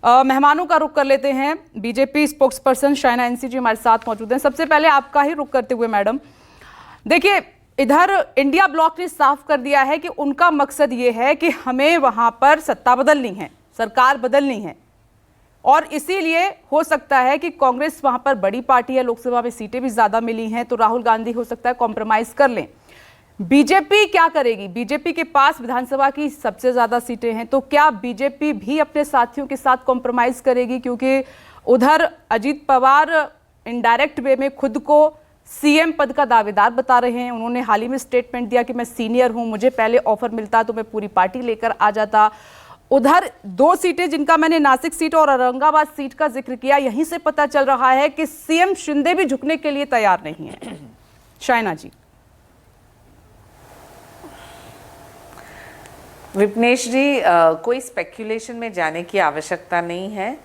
मेहमानों का रुख कर लेते हैं। BJP spokesperson Shaina NC ji हमारे साथ मौजूद हैं। सबसे पहले आपका ही रुख करते हुए मैडम, देखिए इधर इंडिया ब्लॉक ने साफ कर दिया है कि उनका मकसद ये है कि हमें वहां पर सत्ता बदलनी है, सरकार बदलनी है, और इसीलिए हो सकता है कि कांग्रेस वहां पर बड़ी पार्टी है, लोकसभा में सीटें भी ज्यादा मिली हैं, तो राहुल गांधी हो सकता है कॉम्प्रोमाइज कर लें। बीजेपी क्या करेगी? बीजेपी के पास विधानसभा की सबसे ज्यादा सीटें हैं, तो क्या बीजेपी भी अपने साथियों के साथ कॉम्प्रोमाइज करेगी? क्योंकि उधर अजीत पवार इनडायरेक्ट वे में खुद को सीएम पद का दावेदार बता रहे हैं। उन्होंने हाल ही में स्टेटमेंट दिया कि मैं सीनियर हूं, मुझे पहले ऑफर मिलता तो मैं पूरी पार्टी लेकर आ जाता। उधर दो सीटें जिनका मैंने नासिक सीट और औरंगाबाद सीट का जिक्र किया, यहीं से पता चल रहा है कि सीएम शिंदे भी झुकने के लिए तैयार नहीं है। शाइना जी। विपनेश जी, कोई स्पेक्यूलेशन में जाने की आवश्यकता नहीं है।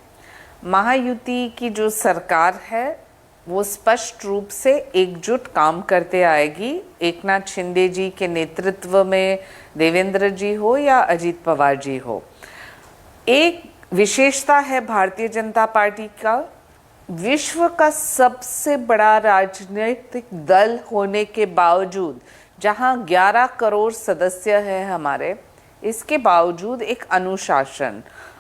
महायुति की जो सरकार है वो स्पष्ट रूप से एकजुट काम करते आएगी। एकनाथ शिंदे जी के नेतृत्व में देवेंद्र जी हो या अजीत पवार जी हो। एक विशेषता है भारतीय जनता पार्टी का, विश्व का सबसे बड़ा राजनीतिक दल होने के बावजूद, जहां 11 करोड़ सदस्य हैं हमारे, इसके बावजूद एक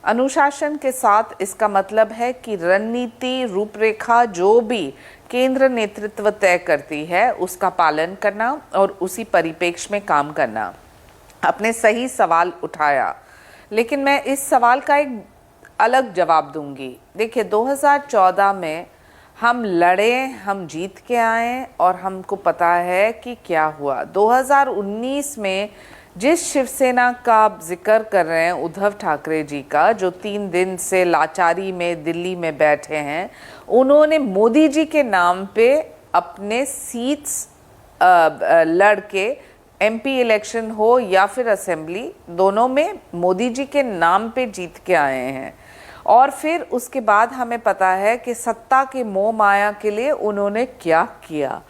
अनुशासन के साथ, इसका मतलब है कि रणनीति रूपरेखा जो भी केंद्र नेतृत्व तय करती है उसका पालन करना और उसी परिप्रेक्ष्य में काम करना। आपने सही सवाल उठाया, लेकिन मैं इस सवाल का एक अलग जवाब दूंगी। देखिए 2014 में हम लड़े, हम जीत के आए और हमको पता है कि क्या हुआ। 2019 में जिस शिवसेना का आप जिक्र कर रहे हैं, उद्धव ठाकरे जी का, जो 3 दिन से लाचारी में दिल्ली में बैठे हैं, उन्होंने मोदी जी के नाम पे अपने सीट्स लड़के, एमपी इलेक्शन हो या फिर असेंबली, दोनों में मोदी जी के नाम पे जीत के आए हैं। और फिर उसके बाद हमें पता है कि सत्ता के मोह माया के लिए उन्होंने क्या किया।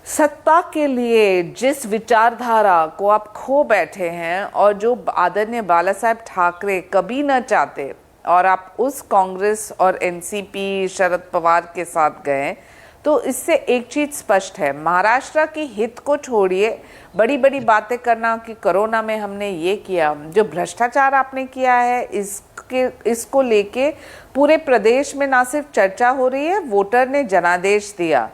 सत्ता के लिए जिस विचारधारा को आप खो बैठे हैं और जो आदरणीय बाला साहेब ठाकरे कभी न चाहते, और आप उस कांग्रेस और एनसीपी शरद पवार के साथ गए, तो इससे एक चीज स्पष्ट है, महाराष्ट्र की हित को छोड़िए, बड़ी बड़ी बातें करना कि कोरोना में हमने ये किया, जो भ्रष्टाचार आपने किया है, इसको लेके पूरे प्रदेश में ना सिर्फ चर्चा हो रही है, वोटर ने जनादेश दिया।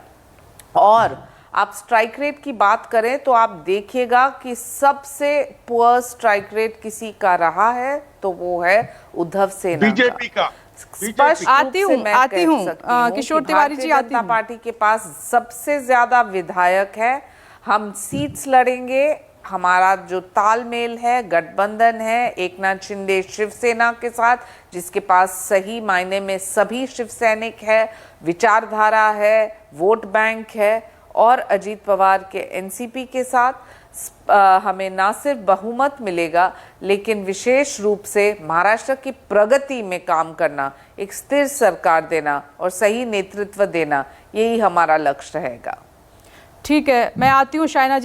और आप स्ट्राइक रेट की बात करें तो आप देखिएगा कि सबसे पुअर स्ट्राइक रेट किसी का रहा है तो वो है उद्धव सेना बीजेपी का। स्पष्ट आती हूँ किशोर तिवारी जी, जनता पार्टी के पास सबसे ज्यादा विधायक है। हम सीट्स लड़ेंगे, हमारा जो तालमेल है, गठबंधन है एकनाथ शिंदे शिवसेना के साथ, जिसके पास सही मायने में सभी शिव सैनिक है, विचारधारा है, वोट बैंक है, और अजीत पवार के एनसीपी के साथ हमें ना सिर्फ बहुमत मिलेगा, लेकिन विशेष रूप से महाराष्ट्र की प्रगति में काम करना, एक स्थिर सरकार देना और सही नेतृत्व देना, यही हमारा लक्ष्य रहेगा। ठीक है, मैं आती हूँ शाइना जी।